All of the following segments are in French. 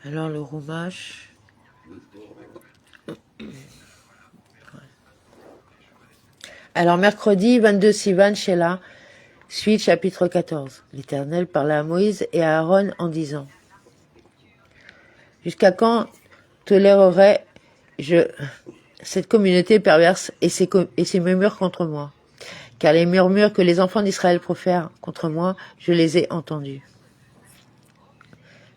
Alors le roumage. Alors mercredi 22 Sivan Sheila, suite chapitre 14. L'Éternel parla à Moïse et à Aaron en disant: Jusqu'à quand tolérerai-je cette communauté perverse et ses murmures contre moi? Car les murmures que les enfants d'Israël profèrent contre moi, je les ai entendus.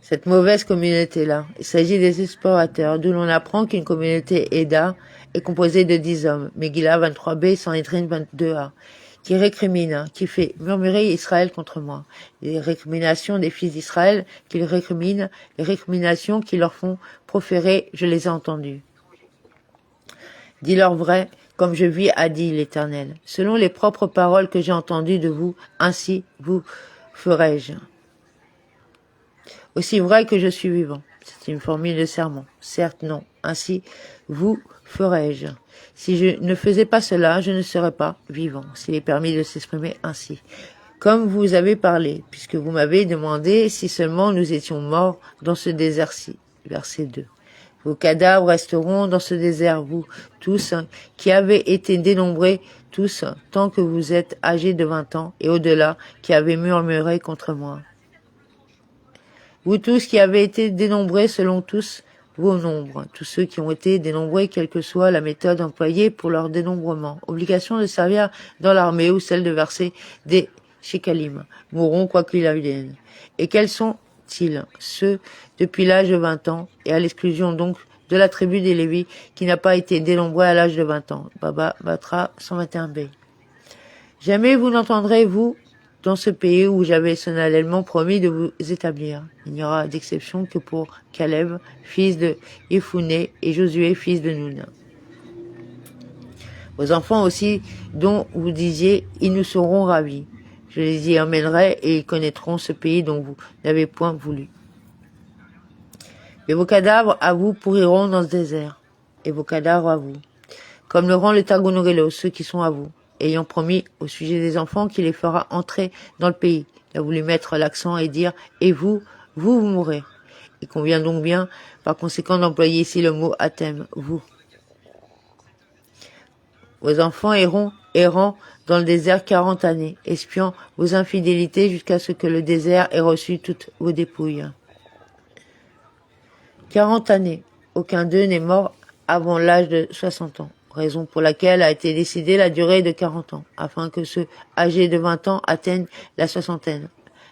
Cette mauvaise communauté-là, il s'agit des explorateurs, d'où l'on apprend qu'une communauté Eda est composée de 10 hommes, Megillah 23b, Sanhédrin 22a, qui récrimine, qui fait murmurer Israël contre moi. Les récriminations des fils d'Israël qu'ils récriminent, les récriminations qu'ils leur font proférer, je les ai entendues. Dis-leur vrai, comme je vis, a dit l'Éternel. Selon les propres paroles que j'ai entendues de vous, ainsi vous ferai-je. Aussi vrai que je suis vivant. C'est une formule de serment. Certes, non. Ainsi vous ferai-je. Si je ne faisais pas cela, je ne serais pas vivant, s'il est permis de s'exprimer ainsi. Comme vous avez parlé, puisque vous m'avez demandé si seulement nous étions morts dans ce désert-ci. Verset 2. Vos cadavres resteront dans ce désert, vous tous, qui avez été dénombrés, tous, tant que vous êtes âgés de 20 ans et au-delà, qui avez murmuré contre moi. Vous tous qui avez été dénombrés selon tous vos nombres, tous ceux qui ont été dénombrés, quelle que soit la méthode employée pour leur dénombrement, obligation de servir dans l'armée ou celle de verser des shekalim, mourront quoi qu'il advienne. Et quels sont-ils? Ceux depuis l'âge de 20 ans, et à l'exclusion donc de la tribu des Lévis, qui n'a pas été dénombrée à l'âge de 20 ans. Baba Batra 121b. Jamais vous n'entendrez, vous, dans ce pays où j'avais solennellement promis de vous établir. Il n'y aura d'exception que pour Caleb, fils de Yefouné, et Josué, fils de Nun. Vos enfants aussi, dont vous disiez, ils nous seront ravis. Je les y emmènerai et ils connaîtront ce pays dont vous n'avez point voulu. Et vos cadavres à vous pourriront dans ce désert, et vos cadavres à vous, comme le rend le Targonogelos, ceux qui sont à vous, ayant promis au sujet des enfants qu'il les fera entrer dans le pays. Il a voulu mettre l'accent et dire « et vous mourrez ». Il convient donc bien, par conséquent, d'employer ici le mot « athème », vous. Vos enfants errant dans le désert 40 années, espiant vos infidélités jusqu'à ce que le désert ait reçu toutes vos dépouilles. 40 années, aucun d'eux n'est mort avant l'âge de 60 ans. Raison pour laquelle a été décidée la durée de 40 ans, afin que ceux âgés de 20 ans atteignent la soixantaine.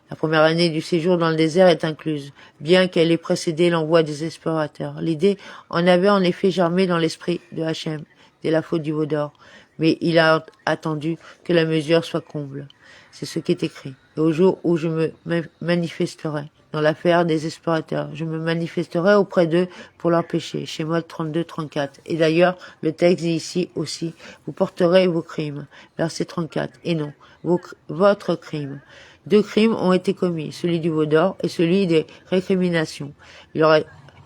La première année du séjour dans le désert est incluse, bien qu'elle ait précédé l'envoi des explorateurs. L'idée en avait en effet germé dans l'esprit de Hachem, dès la faute du veau d'or, mais il a attendu que la mesure soit comble. C'est ce qui est écrit. Et au jour où je me manifesterai dans l'affaire des explorateurs, je me manifesterai auprès d'eux pour leurs péchés. Shemot 32-34. Et d'ailleurs, le texte dit ici aussi, vous porterez vos crimes. Verset 34. Et non, votre crime. 2 crimes ont été commis, celui du veau d'or et celui des récriminations. Il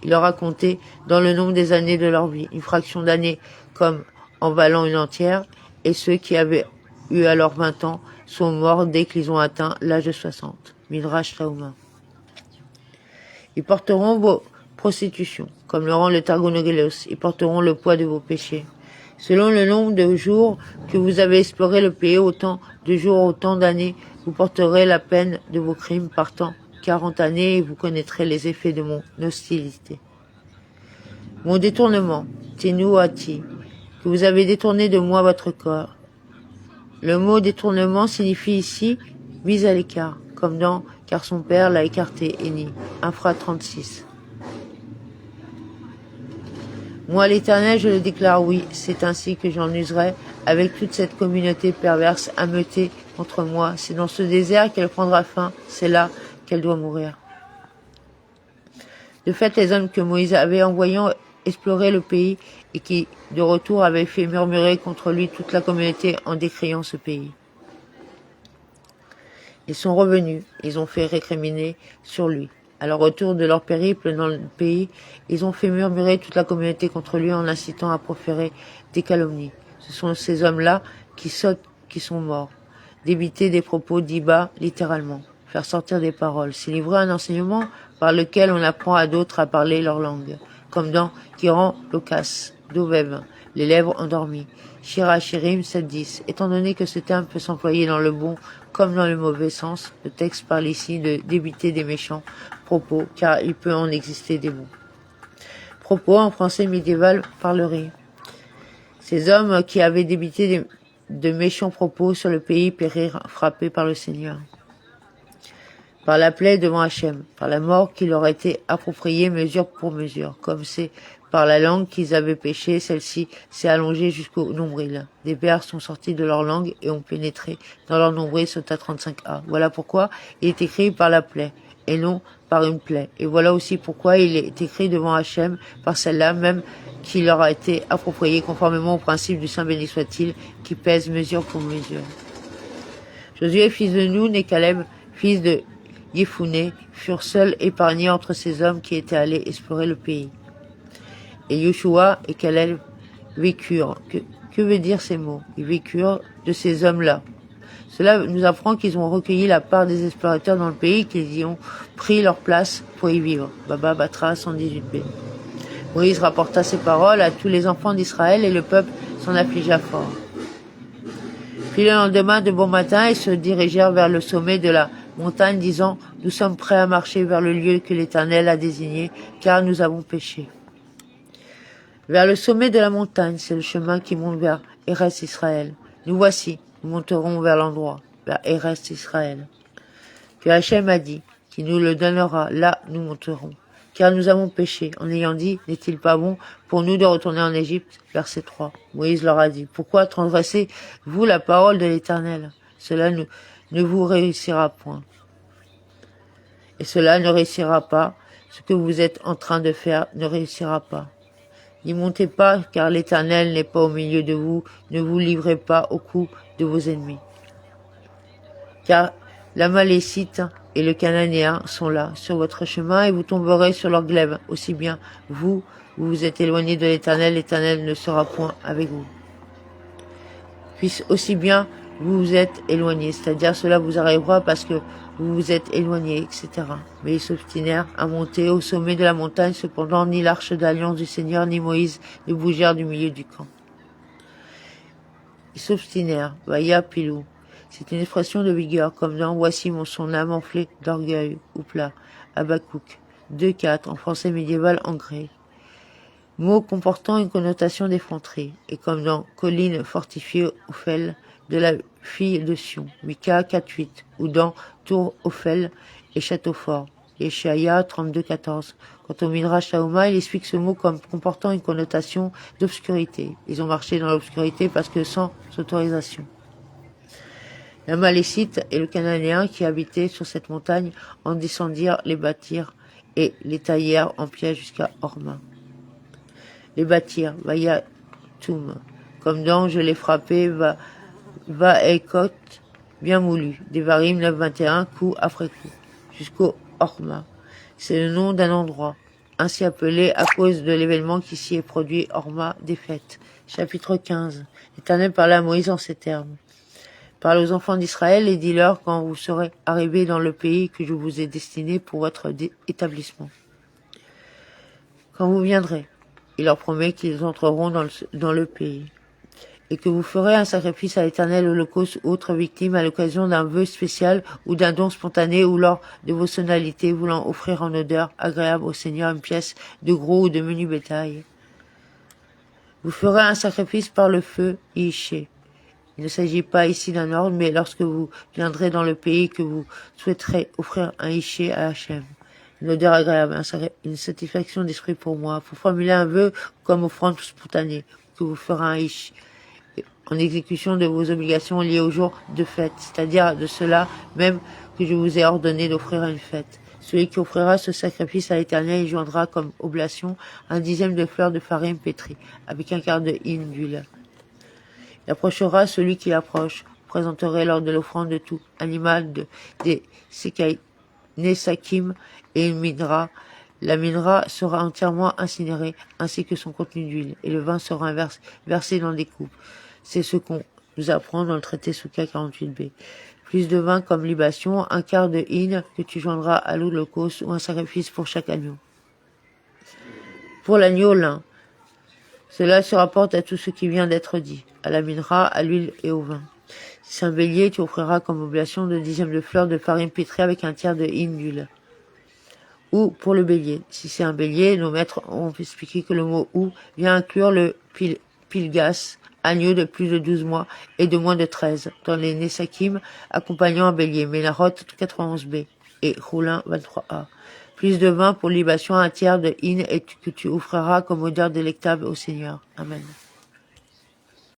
leur a compté dans le nombre des années de leur vie, une fraction d'années comme en valant une entière, et ceux qui avaient eu alors 20 ans sont morts dès qu'ils ont atteint l'âge de 60. Midrash Tauma. Ils porteront vos prostitutions, comme le rend le Targonogelos. Ils porteront le poids de vos péchés. Selon le nombre de jours que vous avez exploré le pays, autant de jours, autant d'années, vous porterez la peine de vos crimes partant 40 années et vous connaîtrez les effets de mon hostilité. Mon détournement, Tenuati, que vous avez détourné de moi votre corps. Le mot détournement signifie ici mise à l'écart, comme dans car son père l'a écarté, Eni, Infra 36. Moi l'Éternel, je le déclare, oui, c'est ainsi que j'en userai avec toute cette communauté perverse ameutée contre moi. C'est dans ce désert qu'elle prendra fin, c'est là qu'elle doit mourir. De fait, les hommes que Moïse avait envoyés explorer le pays et qui, de retour, avaient fait murmurer contre lui toute la communauté en décriant ce pays. Ils sont revenus, ils ont fait récriminer sur lui. À leur retour de leur périple dans le pays, ils ont fait murmurer toute la communauté contre lui en incitant à proférer des calomnies. Ce sont ces hommes-là qui sautent, qui sont morts. Débiter des propos dits bas, littéralement. Faire sortir des paroles. C'est livrer un enseignement par lequel on apprend à d'autres à parler leur langue, comme dans Kiran Lokas, d'Ovev, les lèvres endormies. Shira Shirim 7.10. Étant donné que ce terme peut s'employer dans le bon comme dans le mauvais sens, le texte parle ici de débiter des méchants propos, car il peut en exister des bons. Propos en français médiéval parlerait. Ces hommes qui avaient débité de méchants propos sur le pays périrent frappés par le Seigneur. Par la plaie devant Hachem, par la mort qui leur était appropriée mesure pour mesure, comme c'est par la langue qu'ils avaient péché, celle-ci s'est allongée jusqu'au nombril. Des vers sont sortis de leur langue et ont pénétré dans leur nombril, Sota 35a. Voilà pourquoi il est écrit par la plaie, et non par une plaie. Et voilà aussi pourquoi il est écrit devant Hachem, par celle-là même qui leur a été appropriée conformément au principe du Saint béni soit-il, qui pèse mesure pour mesure. Josué, fils de Nun, et Caleb, fils de Yefouné, furent seuls épargnés entre ces hommes qui étaient allés explorer le pays. Et Yoshua et Caleb vécurent. Que veut dire ces mots? Ils vécurent de ces hommes-là. Cela nous apprend qu'ils ont recueilli la part des explorateurs dans le pays, qu'ils y ont pris leur place pour y vivre. Baba Batra 118b. Moïse rapporta ces paroles à tous les enfants d'Israël et le peuple s'en affligea fort. Puis le lendemain de bon matin, ils se dirigèrent vers le sommet de la montagne, disant: nous sommes prêts à marcher vers le lieu que l'Éternel a désigné, car nous avons péché. Vers le sommet de la montagne, c'est le chemin qui monte vers Eretz Israël. Nous voici, nous monterons vers l'endroit, vers Eretz Israël. Que Hachem a dit, qui nous le donnera, là nous monterons. Car nous avons péché, en ayant dit, n'est-il pas bon pour nous de retourner en Égypte? Verset 3. Moïse leur a dit, pourquoi transgressez-vous la parole de l'Éternel? Cela ne vous réussira point. Et cela ne réussira pas. Ce que vous êtes en train de faire ne réussira pas. N'y montez pas, car l'Éternel n'est pas au milieu de vous. Ne vous livrez pas au coup de vos ennemis. Car l'Amalécite et le Cananéen sont là, sur votre chemin, et vous tomberez sur leur glaive. Aussi bien vous vous êtes éloignés de l'Éternel ne sera point avec vous. Puis aussi bien vous vous êtes éloignés, c'est-à-dire cela vous arrivera parce que vous vous êtes éloignés, etc. Mais ils s'obstinèrent à monter au sommet de la montagne, cependant ni l'arche d'alliance du Seigneur ni Moïse ne bougèrent du milieu du camp. Ils s'obstinèrent, Vaya Pilou. C'est une expression de vigueur, comme dans Voici son âme enflée d'orgueil, ou plat, Habakkuk 2.4, en français médiéval anglais. Mot comportant une connotation d'effronterie, et comme dans Colline fortifiée Ophel de la fille de Sion, Mika 4.8, ou dans Tour Ophel et Château fort, Yeshaïa 32.14. Quant au Midrash Tauma, il explique ce mot comme comportant une connotation d'obscurité. Ils ont marché dans l'obscurité parce que sans autorisation. L'Amalécite et le Cananéen qui habitaient sur cette montagne en descendirent les bâtirent et les taillèrent en pièces jusqu'à Horma. Les bâtirent, Vayatum, comme dans je l'ai frappé, Vaekot, bien moulu, Devarim 9.21, coup après coup, jusqu'au Horma. C'est le nom d'un endroit, ainsi appelé à cause de l'événement qui s'y est produit, Horma, défaite. Chapitre 15. L'Éternel parla à Moïse en ces termes. Parle aux enfants d'Israël et dis-leur quand vous serez arrivés dans le pays que je vous ai destiné pour votre établissement. Quand vous viendrez, il leur promet qu'ils entreront dans le pays, et que vous ferez un sacrifice à l'Éternel, holocauste ou autre victime à l'occasion d'un vœu spécial ou d'un don spontané ou lors de vos sonalités voulant offrir en odeur agréable au Seigneur une pièce de gros ou de menu bétail. Vous ferez un sacrifice par le feu Iché. Il ne s'agit pas ici d'un ordre, mais lorsque vous viendrez dans le pays que vous souhaiterez offrir un Iché à Hachem. Une odeur agréable, une satisfaction d'esprit pour moi, pour formuler un vœu comme offrande spontanée, que vous ferez un Ish, en exécution de vos obligations liées au jour de fête, c'est-à-dire de cela même que je vous ai ordonné d'offrir à une fête. Celui qui offrira ce sacrifice à l'Éternel, il joindra comme oblation un dixième de fleur de farine pétrie, avec un quart de hin d'huile. Il approchera celui qui approche, présenterait lors de l'offrande de tout animal des Nesakim et une minra. La minra sera entièrement incinérée, ainsi que son contenu d'huile, et le vin sera versé dans des coupes. C'est ce qu'on nous apprend dans le traité Souka 48b. plus de vin comme libation, un quart de hin que tu joindras à l'holocauste ou un sacrifice pour chaque agneau. Pour l'agneau, l'un. Cela se rapporte à tout ce qui vient d'être dit, à la minra, à l'huile et au vin. Si c'est un bélier, tu offriras comme oblation 2 dixièmes de fleur de farine pétrie avec un tiers de hin d'huile. Ou pour le bélier. Si c'est un bélier, nos maîtres ont expliqué que le mot ou vient inclure le pilgas, agneau de plus de 12 mois et de moins de 13, dans les Nesakim accompagnant un bélier, Ménarot 91b et Roulin 23a. Plus de vin pour libation, un tiers de hin et que tu offriras comme odeur délectable au Seigneur. Amen.